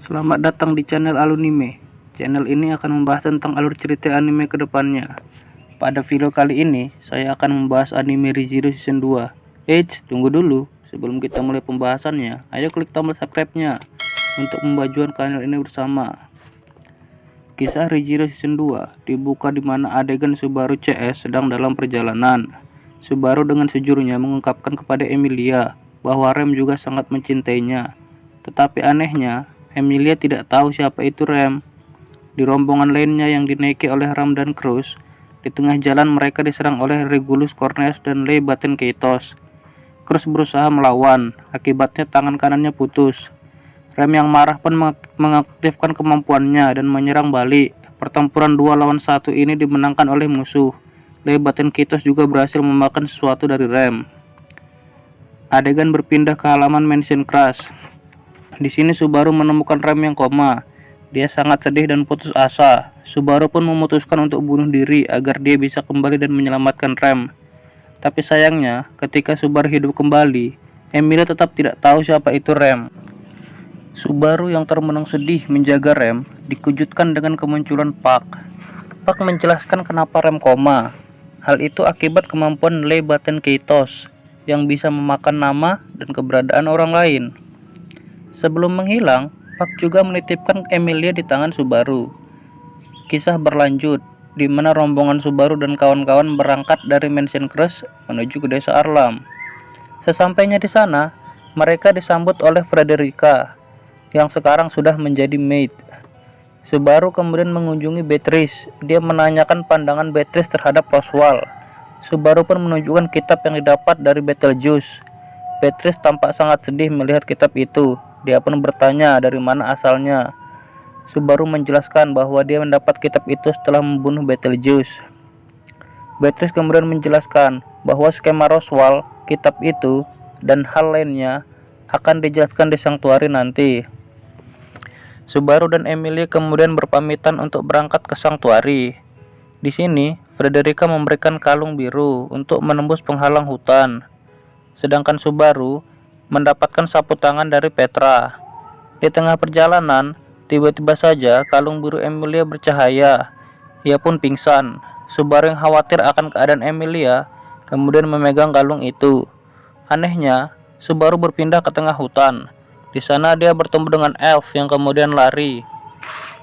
Selamat datang di channel Alunime. Channel ini akan membahas tentang alur cerita anime ke depannya. Pada video kali ini, saya akan membahas anime Re:Zero Season 2. Tunggu dulu. Sebelum kita mulai pembahasannya, ayo klik tombol subscribe-nya untuk memajukan channel ini bersama. Kisah Re:Zero Season 2 dibuka di mana adegan Subaru CS sedang dalam perjalanan. Subaru dengan sejurnya mengungkapkan kepada Emilia bahwa Rem juga sangat mencintainya. Tetapi anehnya, Emilia tidak tahu siapa itu Rem. Di rombongan lainnya yang dinaiki oleh Ram dan Cruz, di tengah jalan mereka diserang oleh Regulus Cornelius dan Leigh Batenkeitos. Cruz berusaha melawan, akibatnya tangan kanannya putus. Rem yang marah pun mengaktifkan kemampuannya dan menyerang balik. Pertempuran 2 lawan 1 ini dimenangkan oleh musuh. Leigh Batenkeitos juga berhasil memakan sesuatu dari Rem. Adegan berpindah ke halaman Mansion Crash. Di sini Subaru menemukan Rem yang koma. Dia sangat sedih dan putus asa. Subaru pun memutuskan untuk bunuh diri agar dia bisa kembali dan menyelamatkan Rem. Tapi sayangnya, ketika Subaru hidup kembali, Emilia tetap tidak tahu siapa itu Rem. Subaru yang termenung sedih menjaga Rem dikejutkan dengan kemunculan Park. Park menjelaskan kenapa Rem koma. Hal itu akibat kemampuan Leigh Batenkeitos yang bisa memakan nama dan keberadaan orang lain. Sebelum menghilang, Park juga menitipkan Emilia di tangan Subaru. Kisah berlanjut, di mana rombongan Subaru dan kawan-kawan berangkat dari Mansion Crash menuju ke desa Arlam. Sesampainya di sana, mereka disambut oleh Frederica, yang sekarang sudah menjadi maid. Subaru kemudian mengunjungi Beatrice. Dia menanyakan pandangan Beatrice terhadap Roswell. Subaru pun menunjukkan kitab yang didapat dari Betelgeuse. Beatrice tampak sangat sedih melihat kitab itu. Dia pun bertanya dari mana asalnya. Subaru menjelaskan bahwa dia mendapat kitab itu setelah membunuh Betelgeuse. Beatrice kemudian menjelaskan bahwa skema Roswell, kitab itu, dan hal lainnya akan dijelaskan di Sanctuary nanti. Subaru dan Emilia kemudian berpamitan untuk berangkat ke Sanctuary. Di sini, Frederica memberikan kalung biru untuk menembus penghalang hutan. Sedangkan Subaru mendapatkan sapu tangan dari Petra. Di tengah perjalanan, tiba-tiba saja kalung biru Emilia bercahaya. Ia pun pingsan. Subaru yang khawatir akan keadaan Emilia kemudian memegang kalung itu. Anehnya, Subaru berpindah ke tengah hutan. Di sana dia bertemu dengan Elf yang kemudian lari.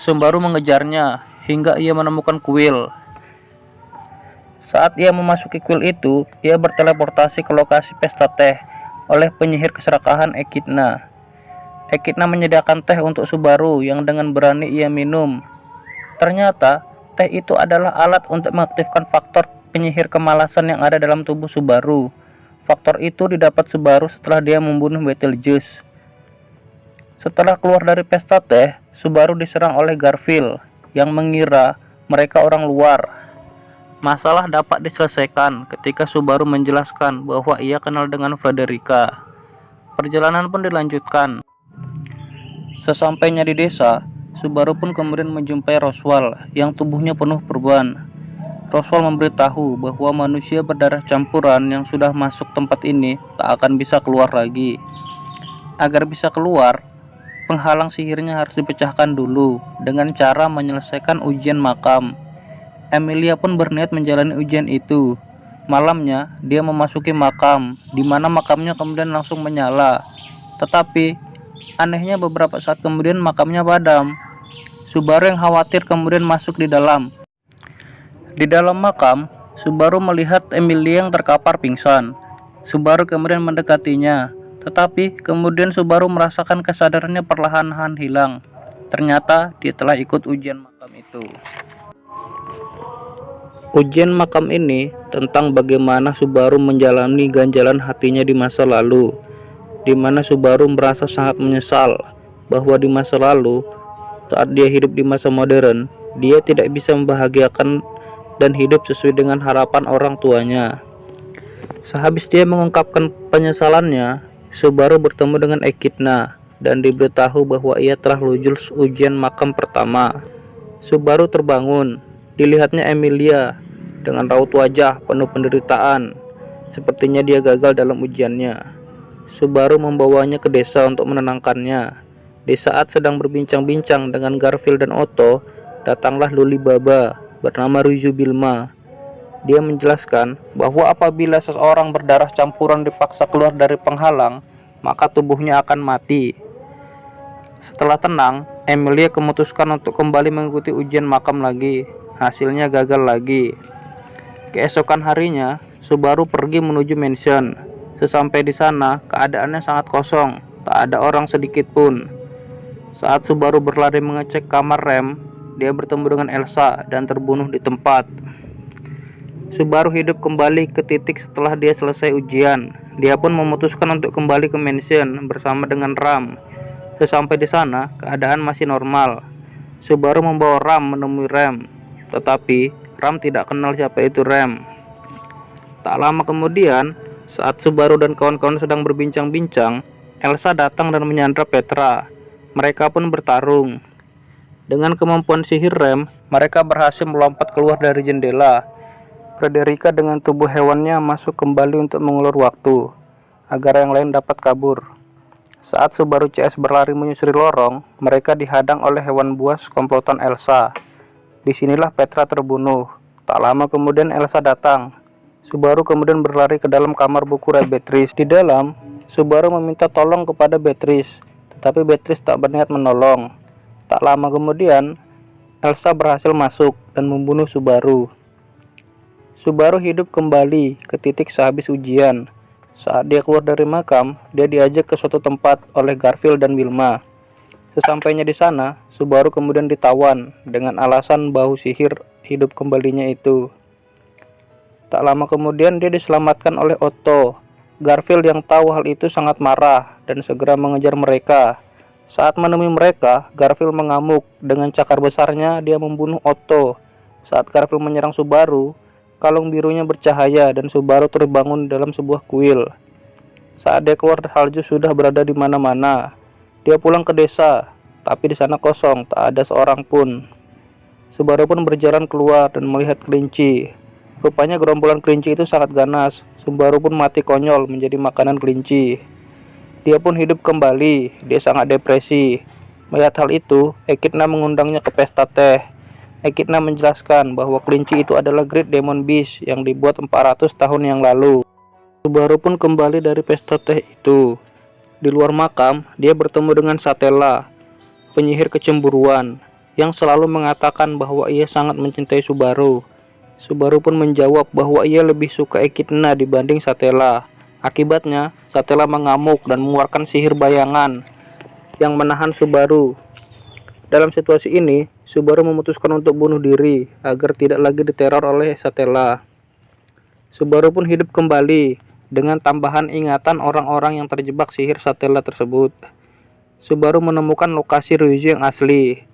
Subaru mengejarnya hingga ia menemukan kuil. Saat ia memasuki kuil itu, ia berteleportasi ke lokasi pesta teh oleh penyihir keserakahan Echidna. Echidna menyediakan teh untuk Subaru yang dengan berani ia minum. Ternyata, teh itu adalah alat untuk mengaktifkan faktor penyihir kemalasan yang ada dalam tubuh Subaru. Faktor itu didapat Subaru setelah dia membunuh Betelgeuse. Setelah keluar dari pesta teh, Subaru diserang oleh Garfield yang mengira mereka orang luar. Masalah dapat diselesaikan ketika Subaru menjelaskan bahwa ia kenal dengan Frederica. Perjalanan pun dilanjutkan. Sesampainya di desa, Subaru pun kemudian menjumpai Roswell yang tubuhnya penuh perban. Roswell memberitahu bahwa manusia berdarah campuran yang sudah masuk tempat ini tak akan bisa keluar lagi. Agar bisa keluar, penghalang sihirnya harus dipecahkan dulu dengan cara menyelesaikan ujian makam. Emilia pun berniat menjalani ujian itu. Malamnya, dia memasuki makam, di mana makamnya kemudian langsung menyala. Tetapi, anehnya beberapa saat kemudian makamnya padam. Subaru yang khawatir kemudian masuk di dalam. Di dalam makam, Subaru melihat Emilia yang terkapar pingsan. Subaru kemudian mendekatinya. Tetapi, kemudian Subaru merasakan kesadarannya perlahan-lahan hilang. Ternyata, dia telah ikut ujian makam itu. Ujian makam ini tentang bagaimana Subaru menjalani ganjalan hatinya di masa lalu, di mana Subaru merasa sangat menyesal bahwa di masa lalu, saat dia hidup di masa modern, dia tidak bisa membahagiakan dan hidup sesuai dengan harapan orang tuanya. Sehabis dia mengungkapkan penyesalannya, Subaru bertemu dengan Echidna dan diberitahu bahwa ia telah lulus ujian makam pertama. Subaru terbangun, dilihatnya Emilia dengan raut wajah penuh penderitaan. Sepertinya dia gagal dalam ujiannya. Subaru membawanya ke desa untuk menenangkannya. Di saat sedang berbincang-bincang dengan Garfield dan Otto, datanglah Luli Baba bernama Ryuju Bilma. Dia menjelaskan bahwa apabila seseorang berdarah campuran dipaksa keluar dari penghalang, maka tubuhnya akan mati. Setelah tenang, Emilia memutuskan untuk kembali mengikuti ujian makam lagi. Hasilnya gagal lagi. Keesokan harinya, Subaru pergi menuju mansion. Sesampai di sana, keadaannya sangat kosong, tak ada orang sedikit pun. Saat Subaru berlari mengecek kamar rem, dia bertemu dengan Elsa dan terbunuh di tempat. Subaru hidup kembali ke titik setelah dia selesai ujian. Dia pun memutuskan untuk kembali ke mansion bersama dengan Ram. Sesampai di sana, keadaan masih normal. Subaru membawa Ram menemui Rem, tetapi Ram tidak kenal siapa itu Rem. Tak lama kemudian, saat Subaru dan kawan-kawan sedang berbincang-bincang, Elsa datang dan menyandra Petra. Mereka pun bertarung. Dengan kemampuan sihir Rem, mereka berhasil melompat keluar dari jendela. Frederica dengan tubuh hewannya masuk kembali untuk mengulur waktu, agar yang lain dapat kabur. Saat Subaru CS berlari menyusuri lorong, mereka dihadang oleh hewan buas komplotan Elsa. Disinilah Petra terbunuh. Tak lama kemudian Elsa datang. Subaru kemudian berlari ke dalam kamar buku Ray Beatrice. Di dalam, Subaru meminta tolong kepada Beatrice, tetapi Beatrice tak berniat menolong. Tak lama kemudian, Elsa berhasil masuk dan membunuh Subaru. Subaru hidup kembali ke titik sehabis ujian. Saat dia keluar dari makam, dia diajak ke suatu tempat oleh Garfield dan Wilma. Sesampainya di sana, Subaru kemudian ditawan dengan alasan bahu sihir hidup kembalinya itu. Tak lama kemudian dia diselamatkan oleh Otto. Garfield yang tahu hal itu sangat marah dan segera mengejar mereka. Saat menemui mereka, Garfield mengamuk. Dengan cakar besarnya, dia membunuh Otto. Saat Garfield menyerang Subaru, kalung birunya bercahaya dan Subaru terbangun dalam sebuah kuil. Saat dia keluar, salju sudah berada di mana-mana. Dia pulang ke desa, tapi di sana kosong, tak ada seorang pun. Subaru pun berjalan keluar dan melihat kelinci. Rupanya gerombolan kelinci itu sangat ganas. Subaru pun mati konyol menjadi makanan kelinci. Dia pun hidup kembali. Dia sangat depresi. Melihat hal itu, Echidna mengundangnya ke pesta teh. Echidna menjelaskan bahwa kelinci itu adalah Great Demon Beast yang dibuat 400 tahun yang lalu. Subaru pun kembali dari pesta teh itu. Di luar makam, dia bertemu dengan Satella, penyihir kecemburuan, yang selalu mengatakan bahwa ia sangat mencintai Subaru. Subaru pun menjawab bahwa ia lebih suka Echidna dibanding Satella. Akibatnya, Satella mengamuk dan mengeluarkan sihir bayangan yang menahan Subaru. Dalam situasi ini, Subaru memutuskan untuk bunuh diri agar tidak lagi diteror oleh Satella. Subaru pun hidup kembali dengan tambahan ingatan orang-orang yang terjebak sihir Satella tersebut. Subaru menemukan lokasi Ryuju yang asli.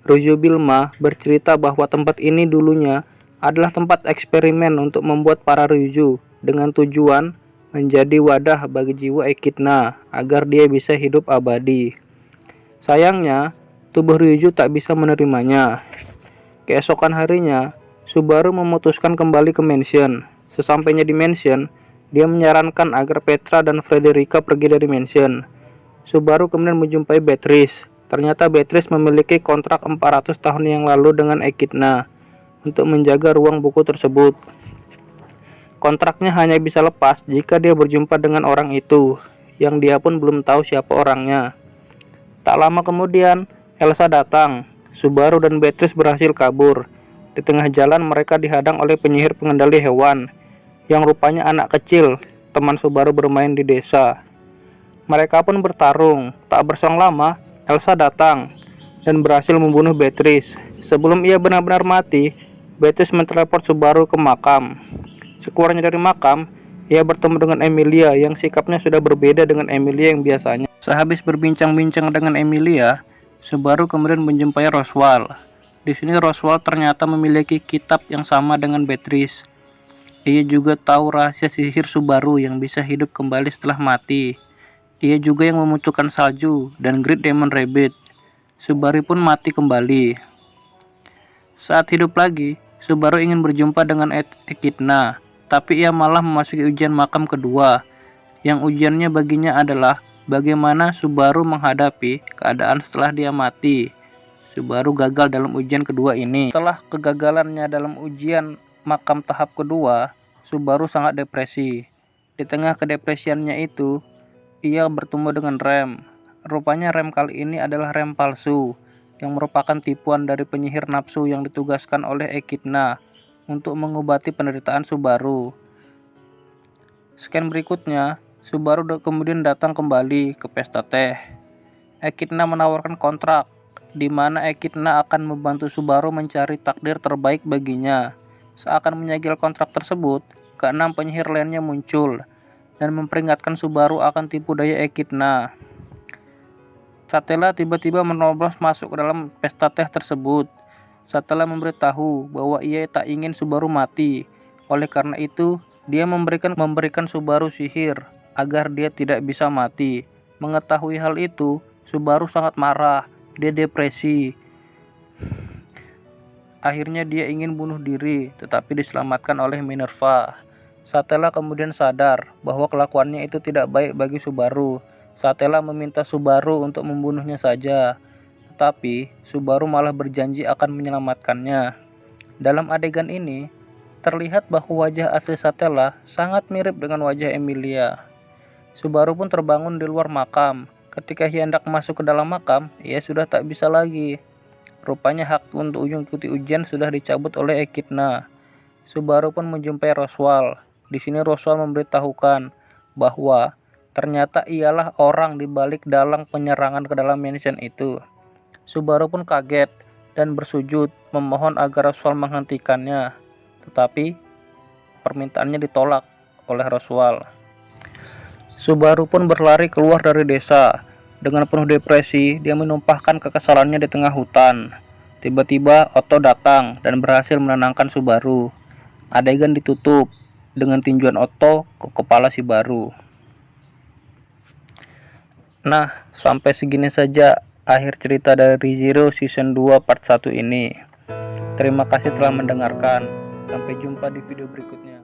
Ryuju Bilma bercerita bahwa tempat ini dulunya adalah tempat eksperimen untuk membuat para Ryuju dengan tujuan menjadi wadah bagi jiwa Echidna agar dia bisa hidup abadi. Sayangnya, tubuh Ryuju tak bisa menerimanya. Keesokan harinya, Subaru memutuskan kembali ke mansion. Sesampainya di mansion, dia menyarankan agar Petra dan Frederica pergi dari mansion. Subaru kemudian menjumpai Beatrice. Ternyata Beatrice memiliki kontrak 400 tahun yang lalu dengan Echidna untuk menjaga ruang buku tersebut. Kontraknya hanya bisa lepas jika dia berjumpa dengan orang itu, yang dia pun belum tahu siapa orangnya. Tak lama kemudian, Elsa datang. Subaru dan Beatrice berhasil kabur. Di tengah jalan mereka dihadang oleh penyihir pengendali hewan, yang rupanya anak kecil, teman Subaru bermain di desa. Mereka pun bertarung. Tak berselang lama, Elsa datang dan berhasil membunuh Beatrice. Sebelum ia benar-benar mati, Beatrice menteleport Subaru ke makam. Sekeluarnya dari makam, ia bertemu dengan Emilia yang sikapnya sudah berbeda dengan Emilia yang biasanya. Sehabis berbincang-bincang dengan Emilia, Subaru kemudian menjumpai Roswell. Di sini Roswell ternyata memiliki kitab yang sama dengan Beatrice. Ia juga tahu rahasia sihir Subaru yang bisa hidup kembali setelah mati. Ia juga yang memunculkan salju dan Great Demon Rabbit. Subaru pun mati kembali. Saat hidup lagi, Subaru ingin berjumpa dengan Echidna, tapi ia malah memasuki ujian makam kedua, yang ujiannya baginya adalah bagaimana Subaru menghadapi keadaan setelah dia mati. Subaru gagal dalam ujian kedua ini. Setelah kegagalannya dalam ujian makam tahap kedua, Subaru sangat depresi. Di tengah kedepresiannya itu, ia bertemu dengan Rem. Rupanya Rem kali ini adalah rem palsu, yang merupakan tipuan dari penyihir nafsu yang ditugaskan oleh Echidna untuk mengobati penderitaan Subaru. Scan berikutnya, Subaru kemudian datang kembali ke pesta teh. Echidna menawarkan kontrak, di mana Echidna akan membantu Subaru mencari takdir terbaik baginya. Seakan menyegel kontrak tersebut, keenam penyihir lainnya muncul dan memperingatkan Subaru akan tipu daya Echidna. Satella tiba-tiba menerobos masuk ke dalam pesta teh tersebut. Satella memberitahu bahwa ia tak ingin Subaru mati. Oleh karena itu, dia memberikan Subaru sihir agar dia tidak bisa mati. Mengetahui hal itu, Subaru sangat marah. Dia depresi. Akhirnya dia ingin bunuh diri, tetapi diselamatkan oleh Minerva. Satella kemudian sadar bahwa kelakuannya itu tidak baik bagi Subaru. Satella meminta Subaru untuk membunuhnya saja, tetapi Subaru malah berjanji akan menyelamatkannya. Dalam adegan ini, terlihat bahwa wajah asli Satella sangat mirip dengan wajah Emilia. Subaru pun terbangun di luar makam. Ketika ia hendak masuk ke dalam makam, ia sudah tak bisa lagi. Rupanya hak untuk mengikuti ujian sudah dicabut oleh Echidna. Subaru pun menjumpai Roswaal. Di sini Roswaal memberitahukan bahwa ternyata ialah orang di balik dalang penyerangan ke dalam mansion itu. Subaru pun kaget dan bersujud memohon agar Roswaal menghentikannya. Tetapi permintaannya ditolak oleh Roswaal. Subaru pun berlari keluar dari desa. Dengan penuh depresi, dia menumpahkan kekesalannya di tengah hutan. Tiba-tiba Otto datang dan berhasil menenangkan Subaru. Adegan ditutup dengan tinjuan Otto ke kepala Subaru. Nah, sampai segini saja akhir cerita dari ReZero Season 2 Part 1 ini. Terima kasih telah mendengarkan. Sampai jumpa di video berikutnya.